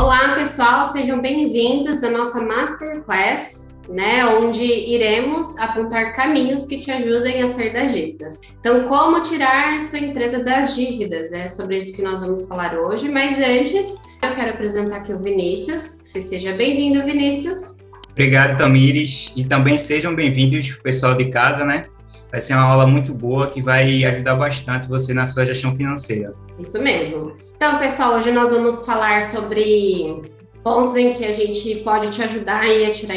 Olá, pessoal, sejam bem-vindos à nossa Masterclass, né, onde iremos apontar caminhos que te ajudem a sair das dívidas. Então, como tirar sua empresa das dívidas? É sobre isso que nós vamos falar hoje, mas antes, eu quero apresentar aqui o Vinícius. Seja bem-vindo, Vinícius. Obrigado, Tamires, e também sejam bem-vindos, pessoal de casa, né? Vai ser uma aula muito boa que vai ajudar bastante você na sua gestão financeira. Isso mesmo. Então, pessoal, hoje nós vamos falar sobre pontos em que a gente pode te ajudar aí a tirar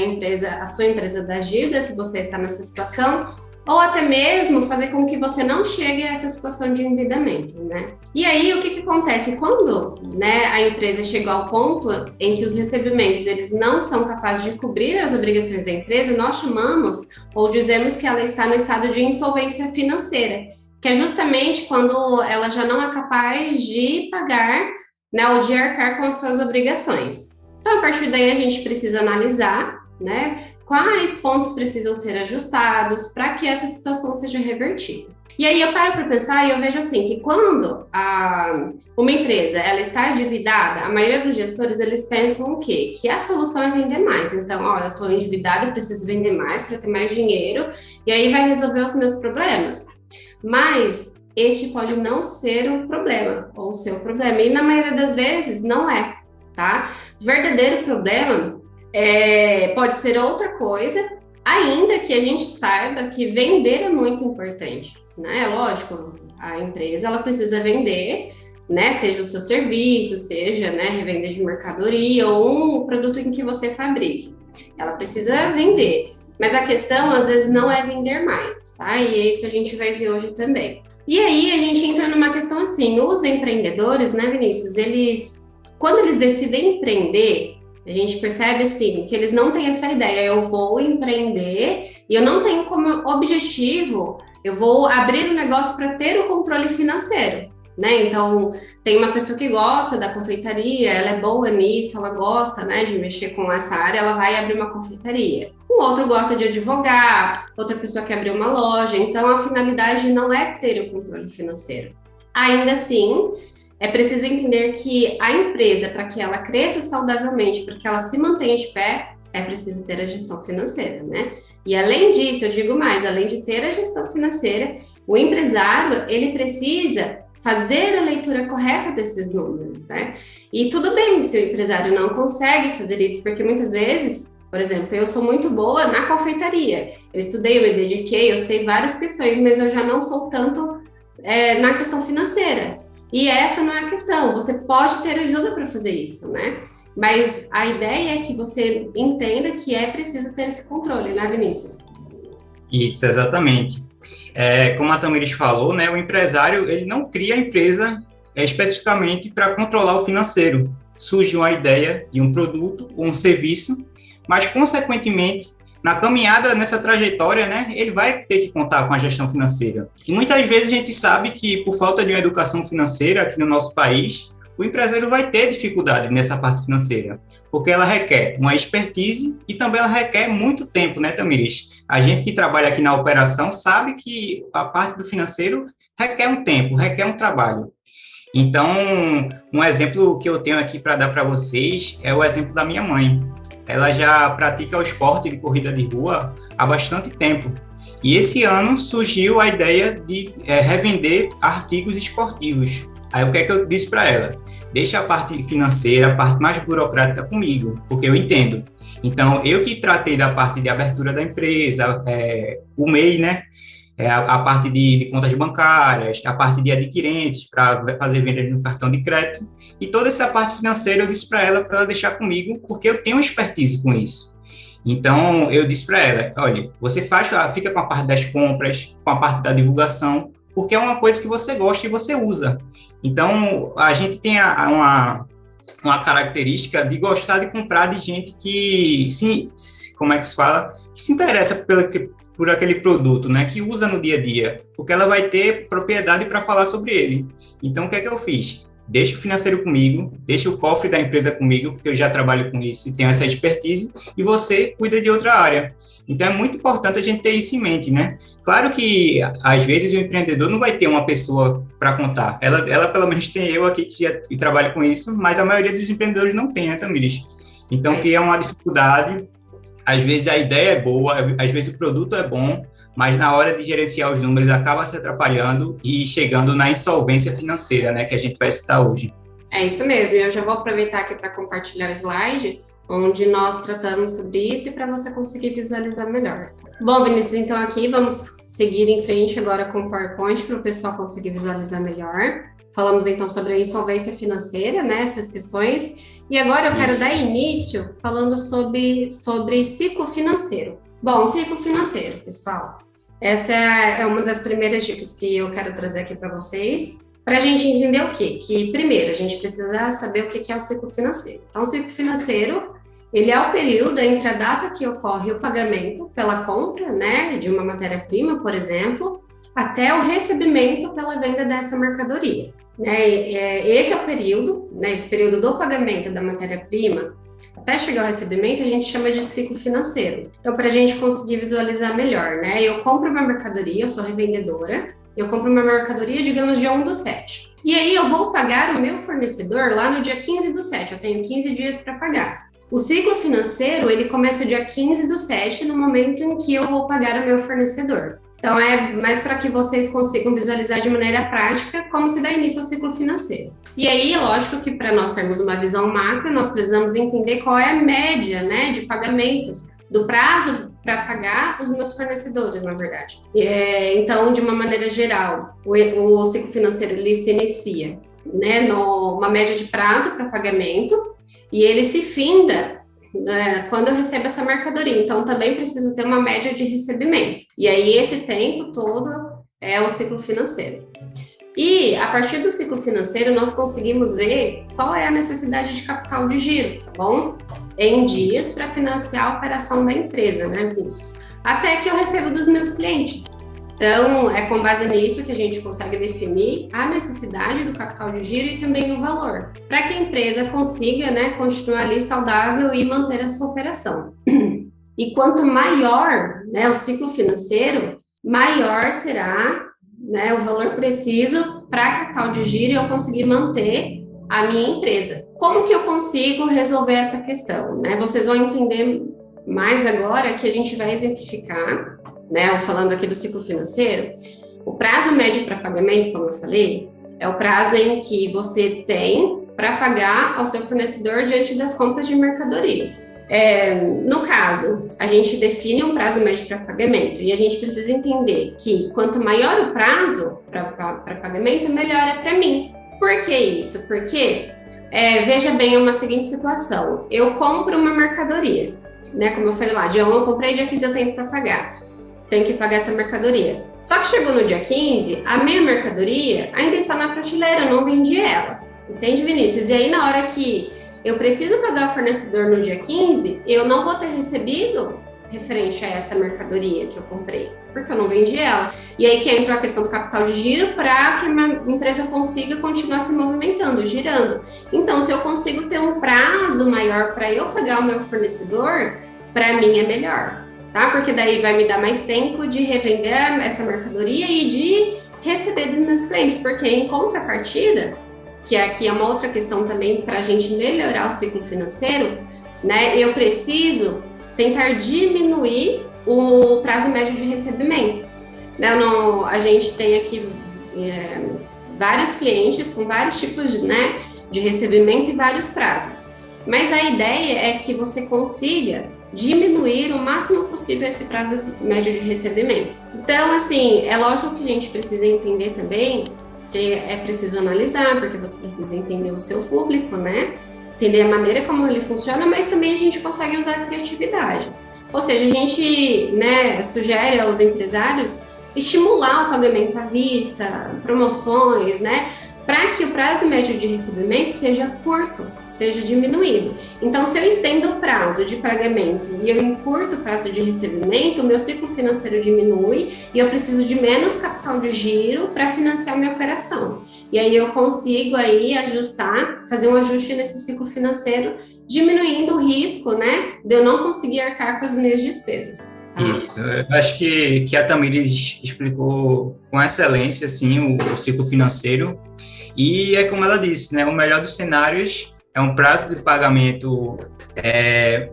a sua empresa das dívidas, se você está nessa situação, ou até mesmo fazer com que você não chegue a essa situação de endividamento, né? E aí, o que acontece? Quando, né, a empresa chega ao ponto em que os recebimentos, eles não são capazes de cobrir as obrigações da empresa, nós chamamos ou dizemos que ela está no estado de insolvência financeira, que é justamente quando ela já não é capaz de pagar, né, ou de arcar com as suas obrigações. Então, a partir daí, a gente precisa analisar, né, quais pontos precisam ser ajustados para que essa situação seja revertida. E aí eu paro para pensar e eu vejo assim, que quando uma empresa ela está endividada, a maioria dos gestores, eles pensam o quê? Que a solução é vender mais. Então, ó, eu estou endividada, eu preciso vender mais para ter mais dinheiro, e aí vai resolver os meus problemas. Mas este pode não ser o problema, ou o seu problema, e na maioria das vezes não é, tá? O verdadeiro problema pode ser outra coisa, ainda que a gente saiba que vender é muito importante, né? Lógico, a empresa ela precisa vender, né? Seja o seu serviço, seja, né, revender de mercadoria ou um produto em que você fabrique. Ela precisa vender. Mas a questão, às vezes, não é vender mais, tá? E isso a gente vai ver hoje também. E aí, a gente entra numa questão assim, os empreendedores, né, Vinícius, quando eles decidem empreender, a gente percebe, assim, que eles não têm essa ideia, eu vou empreender e eu não tenho como objetivo, eu vou abrir um negócio para ter o controle financeiro, né? Então, tem uma pessoa que gosta da confeitaria, ela é boa nisso, ela gosta, né, de mexer com essa área, ela vai abrir uma confeitaria. O outro gosta de advogar, outra pessoa quer abrir uma loja, então a finalidade não é ter o controle financeiro. Ainda assim, é preciso entender que a empresa, para que ela cresça saudavelmente, para que ela se mantenha de pé, é preciso ter a gestão financeira, né? E além disso, eu digo mais, além de ter a gestão financeira, o empresário, ele precisa fazer a leitura correta desses números, né? E tudo bem se o empresário não consegue fazer isso, porque muitas vezes, por exemplo, eu sou muito boa na confeitaria. Eu estudei, eu me dediquei, eu sei várias questões, mas eu já não sou tanto na questão financeira. E essa não é a questão, você pode ter ajuda para fazer isso, né? Mas a ideia é que você entenda que é preciso ter esse controle, né, Vinícius? Isso, exatamente. Como a Tamires falou, né, o empresário ele não cria a empresa especificamente para controlar o financeiro. Surge uma ideia de um produto ou um serviço, mas, consequentemente, na caminhada, nessa trajetória, né, ele vai ter que contar com a gestão financeira. E muitas vezes a gente sabe que, por falta de uma educação financeira aqui no nosso país, o empresário vai ter dificuldade nessa parte financeira, porque ela requer uma expertise e também ela requer muito tempo, né, Tamires? A gente que trabalha aqui na operação sabe que a parte do financeiro requer um tempo, requer um trabalho. Então, um exemplo que eu tenho aqui para dar para vocês é o exemplo da minha mãe. Ela já pratica o esporte de corrida de rua há bastante tempo. E esse ano surgiu a ideia de revender artigos esportivos. Aí o que é que eu disse para ela? Deixa a parte financeira, a parte mais burocrática comigo, porque eu entendo. Então, eu que tratei da parte de abertura da empresa, o MEI, né? A parte de contas bancárias, a parte de adquirentes para fazer vendas no cartão de crédito, e toda essa parte financeira eu disse para ela deixar comigo, porque eu tenho expertise com isso. Então, eu disse para ela, olha, você fica com a parte das compras, com a parte da divulgação, porque é uma coisa que você gosta e você usa. Então, a gente tem uma característica de gostar de comprar de gente que como é que se fala? Que se interessa por aquele produto, né, que usa no dia a dia, porque ela vai ter propriedade para falar sobre ele. Então, o que é que eu fiz? deixa o financeiro comigo, deixa o cofre da empresa comigo, porque eu já trabalho com isso e tenho essa expertise, e você cuida de outra área. Então, é muito importante a gente ter isso em mente, né? Claro que, às vezes, o empreendedor não vai ter uma pessoa para contar. Ela, pelo menos, tem eu aqui que trabalho com isso, mas a maioria dos empreendedores não tem, né, Tamires? Então, cria uma dificuldade. Às vezes, a ideia é boa, às vezes, o produto é bom, mas na hora de gerenciar os números acaba se atrapalhando e chegando na insolvência financeira, né, que a gente vai citar hoje. É isso mesmo, eu já vou aproveitar aqui para compartilhar o slide, onde nós tratamos sobre isso e para você conseguir visualizar melhor. Bom, Vinícius, então aqui vamos seguir em frente agora com o PowerPoint para o pessoal conseguir visualizar melhor. Falamos então sobre a insolvência financeira, né, essas questões, e agora eu quero dar início falando sobre ciclo financeiro. Bom, ciclo financeiro, pessoal, essa é uma das primeiras dicas que eu quero trazer aqui para vocês, para a gente entender o quê? Que, primeiro, a gente precisa saber o que é o ciclo financeiro. Então, o ciclo financeiro, ele é o período entre a data que ocorre o pagamento pela compra, né, de uma matéria-prima, por exemplo, até o recebimento pela venda dessa mercadoria. Esse é o período, né, esse período do pagamento da matéria-prima, até chegar ao recebimento, a gente chama de ciclo financeiro. Então, para a gente conseguir visualizar melhor, né, eu compro uma mercadoria, eu sou revendedora, eu compro uma mercadoria, digamos, dia 1/7. E aí eu vou pagar o meu fornecedor lá no dia 15/7, eu tenho 15 dias para pagar. O ciclo financeiro, ele começa dia 15/7, no momento em que eu vou pagar o meu fornecedor. Então, é mais para que vocês consigam visualizar de maneira prática como se dá início ao ciclo financeiro. E aí, lógico que para nós termos uma visão macro, nós precisamos entender qual é a média, né, de pagamentos, do prazo para pagar os meus fornecedores, na verdade. Então, de uma maneira geral, o ciclo financeiro ele se inicia, né, numa média de prazo para pagamento e ele se finda quando eu recebo essa mercadoria. Então, também preciso ter uma média de recebimento. E aí, esse tempo todo é o ciclo financeiro. E, a partir do ciclo financeiro, nós conseguimos ver qual é a necessidade de capital de giro, tá bom? Em dias para financiar a operação da empresa, né, Vinícius? Até que eu recebo dos meus clientes. Então, é com base nisso que a gente consegue definir a necessidade do capital de giro e também o valor, para que a empresa consiga, né, continuar ali saudável e manter a sua operação. E quanto maior, né, o ciclo financeiro, maior será, né, o valor preciso para capital de giro e eu conseguir manter a minha empresa. Como que eu consigo resolver essa questão, né? Vocês vão entender mais agora que a gente vai exemplificar, né, falando aqui do ciclo financeiro. O prazo médio para pagamento, como eu falei, é o prazo em que você tem para pagar ao seu fornecedor diante das compras de mercadorias. No caso, a gente define um prazo médio para pagamento e a gente precisa entender que quanto maior o prazo para pagamento, melhor é para mim. Por que isso? Porque, veja bem, uma seguinte situação. Eu compro uma mercadoria, né? Como eu falei lá, dia 1 eu comprei, dia 15 eu tenho para pagar. Tenho que pagar essa mercadoria. Só que chegou no dia 15, a minha mercadoria ainda está na prateleira, eu não vendi ela. Entende, Vinícius? E aí, na hora que eu preciso pagar o fornecedor no dia 15, eu não vou ter recebido referente a essa mercadoria que eu comprei, porque eu não vendi ela. E aí que entra a questão do capital de giro para que a empresa consiga continuar se movimentando, girando. Então, se eu consigo ter um prazo maior para eu pagar o meu fornecedor, para mim é melhor, tá? Porque daí vai me dar mais tempo de revender essa mercadoria e de receber dos meus clientes, porque em contrapartida, que aqui é uma outra questão também para a gente melhorar o ciclo financeiro, né? Eu preciso tentar diminuir o prazo médio de recebimento. Né? A gente tem aqui vários clientes com vários tipos né, de recebimento e vários prazos. Mas a ideia é que você consiga diminuir o máximo possível esse prazo médio de recebimento. Então, assim, é lógico que a gente precisa entender também que é preciso analisar, porque você precisa entender o seu público, né? Entender a maneira como ele funciona, mas também a gente consegue usar a criatividade. Ou seja, a gente né, sugere aos empresários estimular o pagamento à vista, promoções, né? Para que o prazo médio de recebimento seja curto, seja diminuído. Então, se eu estendo o prazo de pagamento e eu encurto o prazo de recebimento, o meu ciclo financeiro diminui e eu preciso de menos capital de giro para financiar minha operação. e aí eu consigo aí ajustar, fazer um ajuste nesse ciclo financeiro, diminuindo o risco, né, de eu não conseguir arcar com as minhas despesas. Tá? Isso, eu acho que a Tamires explicou com excelência, assim, o ciclo financeiro, e é como ela disse, né, o melhor dos cenários é um prazo de pagamento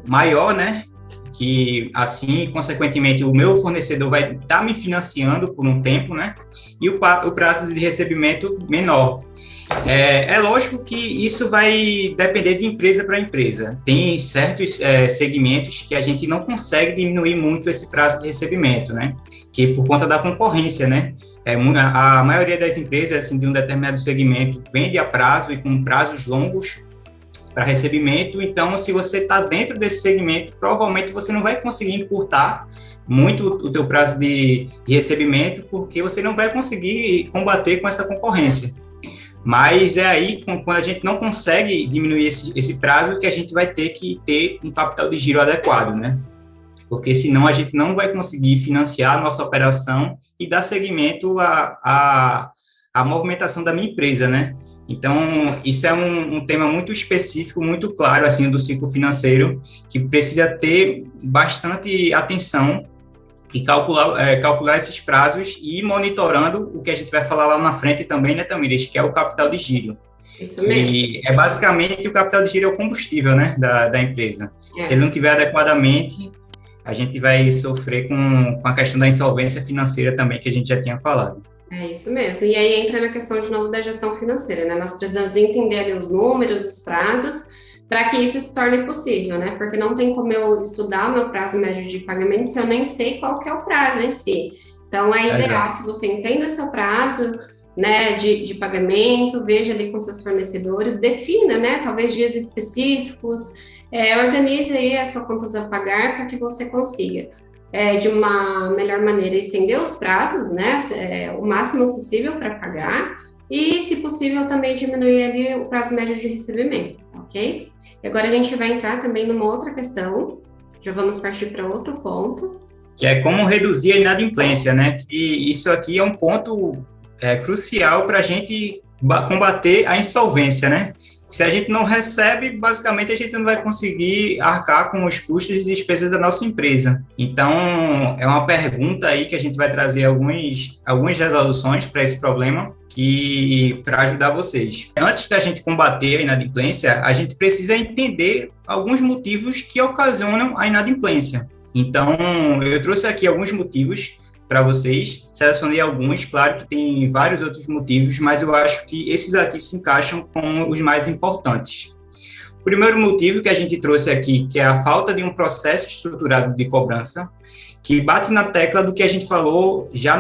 maior, né, que assim, consequentemente, o meu fornecedor vai estar me financiando por um tempo, né, e o prazo de recebimento menor. É lógico que isso vai depender de empresa para empresa. Tem certos segmentos que a gente não consegue diminuir muito esse prazo de recebimento, né? Que por conta da concorrência, né? A maioria das empresas assim, de um determinado segmento vende a prazo e com prazos longos para recebimento. Então, se você está dentro desse segmento, provavelmente você não vai conseguir encurtar muito o teu prazo de recebimento, porque você não vai conseguir combater com essa concorrência. Mas é aí, quando a gente não consegue diminuir esse prazo, que a gente vai ter que ter um capital de giro adequado, né? Porque senão a gente não vai conseguir financiar a nossa operação e dar seguimento à movimentação da minha empresa, né? Então, isso é um tema muito específico, muito claro, assim, do ciclo financeiro, que precisa ter bastante atenção e calcular esses prazos e ir monitorando o que a gente vai falar lá na frente também, né, Tamires, que é o capital de giro. Isso mesmo. E é basicamente o capital de giro é o combustível, né, da empresa. Se ele não tiver adequadamente, a gente vai sofrer com a questão da insolvência financeira também, que a gente já tinha falado. É isso mesmo. E aí entra na questão, de novo, da gestão financeira, né? Nós precisamos entender ali os números, os prazos, para que isso se torne possível, né? Porque não tem como eu estudar o meu prazo médio de pagamento se eu nem sei qual que é o prazo em si. Então, é ideal que você entenda o seu prazo, né, de pagamento, veja ali com seus fornecedores, defina, né, talvez dias específicos, organize aí as suas contas a pagar para que você consiga, de uma melhor maneira, estender os prazos, né, o máximo possível para pagar, e, se possível, também diminuir ali o prazo médio de recebimento, ok? E agora a gente vai entrar também numa outra questão, já vamos partir para outro ponto. Que é como reduzir a inadimplência, né? Que isso aqui é um ponto crucial para a gente combater a insolvência, né? Se a gente não recebe, basicamente a gente não vai conseguir arcar com os custos e despesas da nossa empresa. Então, é uma pergunta aí que a gente vai trazer algumas resoluções para esse problema, para ajudar vocês. Antes da gente combater a inadimplência, a gente precisa entender alguns motivos que ocasionam a inadimplência. Então, eu trouxe aqui alguns motivos para vocês, selecionei alguns, claro que tem vários outros motivos, mas eu acho que esses aqui se encaixam com os mais importantes. O primeiro motivo que a gente trouxe aqui, que é a falta de um processo estruturado de cobrança, que bate na tecla do que a gente falou já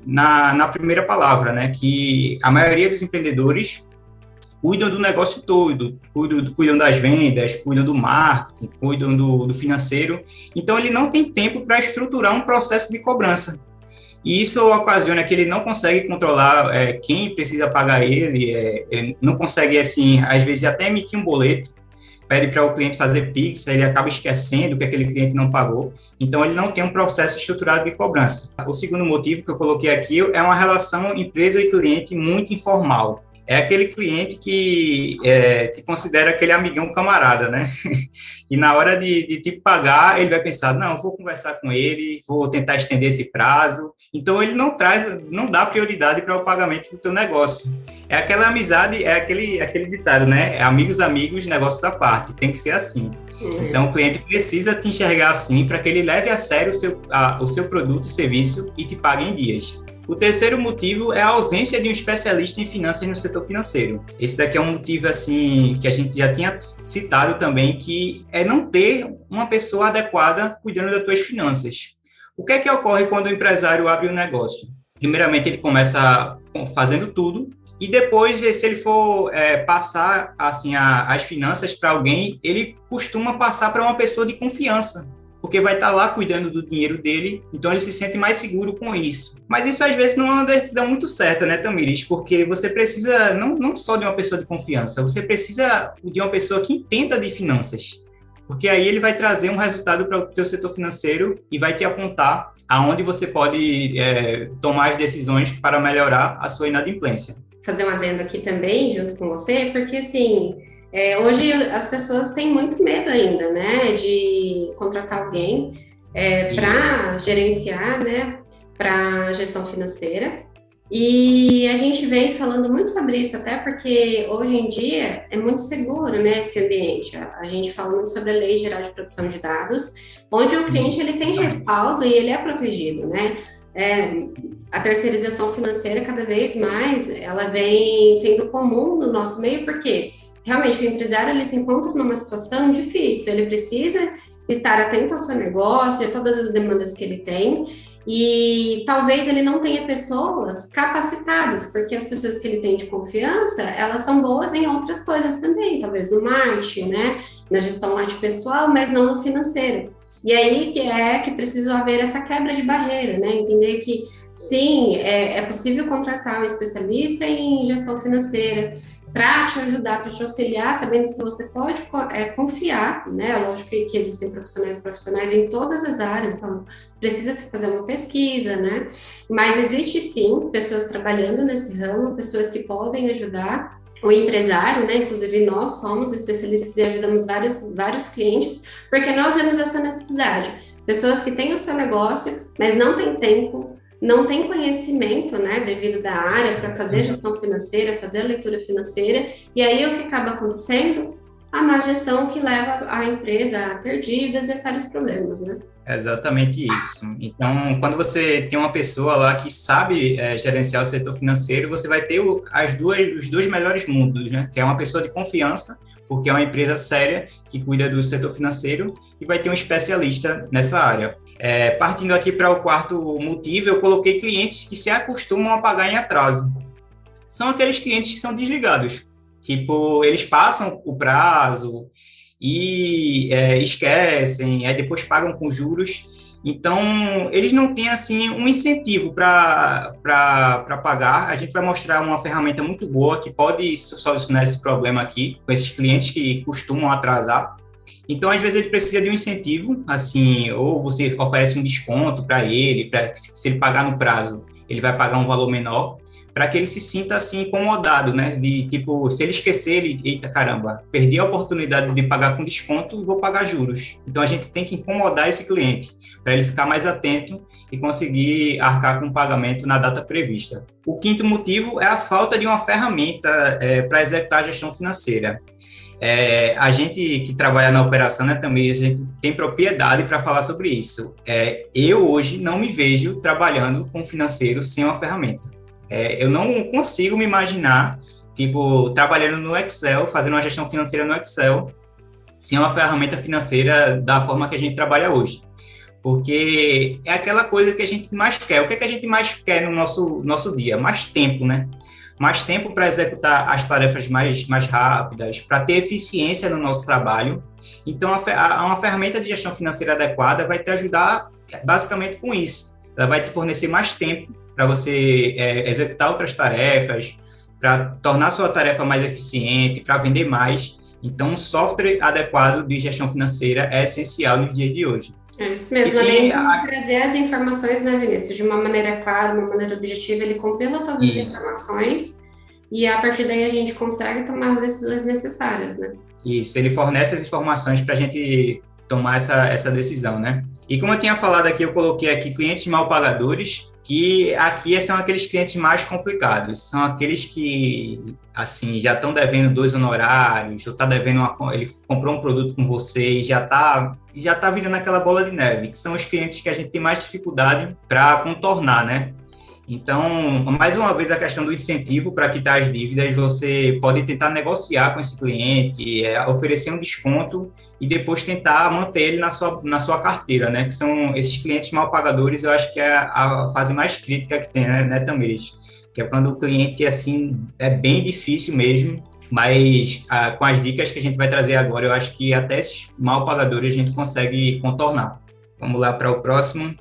na primeira palavra, né? Que a maioria dos empreendedores cuidam do negócio todo, cuidam das vendas, cuidam do marketing, cuidam do financeiro. Então, ele não tem tempo para estruturar um processo de cobrança. E isso ocasiona que ele não consegue controlar quem precisa pagar ele não consegue, assim, às vezes, até emitir um boleto, pede para o cliente fazer Pix, ele acaba esquecendo que aquele cliente não pagou. Então, ele não tem um processo estruturado de cobrança. O segundo motivo que eu coloquei aqui é uma relação empresa e cliente muito informal. É aquele cliente que te considera aquele amigão camarada, né? E na hora de te pagar, ele vai pensar, não, vou conversar com ele, vou tentar estender esse prazo. Então, ele não dá prioridade para o pagamento do teu negócio. É aquela amizade, é aquele ditado, né? Amigos, negócios à parte. Tem que ser assim. Então, o cliente precisa te enxergar assim para que ele leve a sério o seu produto e serviço e te pague em dias. O terceiro motivo é a ausência de um especialista em finanças no setor financeiro. Esse daqui é um motivo, assim, que a gente já tinha citado também, que é não ter uma pessoa adequada cuidando das tuas finanças. O que é que ocorre quando o empresário abre um negócio? Primeiramente, ele começa fazendo tudo, e depois, se ele for passar assim, as finanças para alguém, ele costuma passar para uma pessoa de confiança, porque vai estar lá cuidando do dinheiro dele, então ele se sente mais seguro com isso. Mas isso, às vezes, não é uma decisão muito certa, né, Tamires? Porque você precisa não só de uma pessoa de confiança, você precisa de uma pessoa que entenda de finanças, porque aí ele vai trazer um resultado para o teu setor financeiro e vai te apontar aonde você pode tomar as decisões para melhorar a sua inadimplência. fazer um adendo aqui também, junto com você, porque, assim, hoje as pessoas têm muito medo ainda, né, de contratar alguém para gerenciar, né, para gestão financeira. E a gente vem falando muito sobre isso, até porque hoje em dia é muito seguro, né, esse ambiente. A gente fala muito sobre a Lei Geral de Proteção de Dados, onde o cliente ele tem respaldo e ele é protegido, né? A terceirização financeira, cada vez mais, ela vem sendo comum no nosso meio, porque realmente o empresário ele se encontra numa situação difícil, ele precisa estar atento ao seu negócio, a todas as demandas que ele tem, e talvez ele não tenha pessoas capacitadas, porque as pessoas que ele tem de confiança, elas são boas em outras coisas também, talvez no marketing, né, na gestão lá de pessoal, mas não no financeiro. E aí que precisa haver essa quebra de barreira, né, entender que sim, é possível contratar um especialista em gestão financeira para te ajudar, para te auxiliar, sabendo que você pode confiar, né? Lógico que existem profissionais em todas as áreas, então precisa se fazer uma pesquisa, né? Mas existe sim pessoas trabalhando nesse ramo, pessoas que podem ajudar o empresário, né? Inclusive nós somos especialistas e ajudamos vários clientes, porque nós vemos essa necessidade. Pessoas que têm o seu negócio, mas não têm tempo, não tem conhecimento, né, devido da área para fazer a gestão financeira, fazer a leitura financeira, e aí o que acaba acontecendo? A má gestão que leva a empresa a ter dívidas e a sérios problemas, né? É exatamente isso. Então, quando você tem uma pessoa lá que sabe gerenciar o setor financeiro, você vai ter os dois melhores mundos, né? Que é uma pessoa de confiança, porque é uma empresa séria que cuida do setor financeiro, e vai ter um especialista nessa área. Partindo aqui para o quarto motivo, eu coloquei clientes que se acostumam a pagar em atraso. São aqueles clientes que são desligados. Tipo, eles passam o prazo e esquecem, aí depois pagam com juros. Então, eles não têm, assim, um incentivo para pagar. A gente vai mostrar uma ferramenta muito boa que pode solucionar esse problema aqui, com esses clientes que costumam atrasar. Então, às vezes, ele precisa de um incentivo, assim, ou você oferece um desconto para ele, se ele pagar no prazo, ele vai pagar um valor menor, para que ele se sinta, assim, incomodado, né? De, tipo, se ele esquecer, eita, caramba, perdi a oportunidade de pagar com desconto e vou pagar juros. Então, a gente tem que incomodar esse cliente, para ele ficar mais atento e conseguir arcar com o pagamento na data prevista. O quinto motivo é a falta de uma ferramenta para executar a gestão financeira. A gente que trabalha na operação, né, também a gente tem propriedade para falar sobre isso. Eu hoje não me vejo trabalhando com financeiro sem uma ferramenta. Eu não consigo me imaginar, tipo, trabalhando no Excel, fazendo uma gestão financeira no Excel, sem uma ferramenta financeira da forma que a gente trabalha hoje. Porque é aquela coisa que a gente mais quer. O que é que a gente mais quer no nosso dia? Mais tempo, né? Mais tempo para executar as tarefas mais rápidas, para ter eficiência no nosso trabalho. Então, uma ferramenta de gestão financeira adequada vai te ajudar basicamente com isso. Ela vai te fornecer mais tempo para você executar outras tarefas, para tornar sua tarefa mais eficiente, para vender mais. Então, um software adequado de gestão financeira é essencial no dia de hoje. É isso mesmo, além de trazer as informações, né, Vinícius, de uma maneira clara, uma maneira objetiva, ele compila todas as informações e a partir daí a gente consegue tomar as decisões necessárias, né? Isso, ele fornece as informações para a gente tomar essa decisão, né? E como eu tinha falado aqui, eu coloquei aqui clientes mal pagadores, que aqui são aqueles clientes mais complicados, são aqueles que, assim, já estão devendo 2 honorários, ou ele comprou um produto com você e já tá virando aquela bola de neve, que são os clientes que a gente tem mais dificuldade para contornar, né? Então, mais uma vez, a questão do incentivo para quitar as dívidas, você pode tentar negociar com esse cliente, oferecer um desconto e depois tentar manter ele na sua carteira, né? Que são esses clientes mal pagadores, eu acho que é a fase mais crítica que tem, né, Tamires? Que é quando o cliente, assim, é bem difícil mesmo, mas com as dicas que a gente vai trazer agora, eu acho que até esses mal pagadores a gente consegue contornar. Vamos lá para o próximo.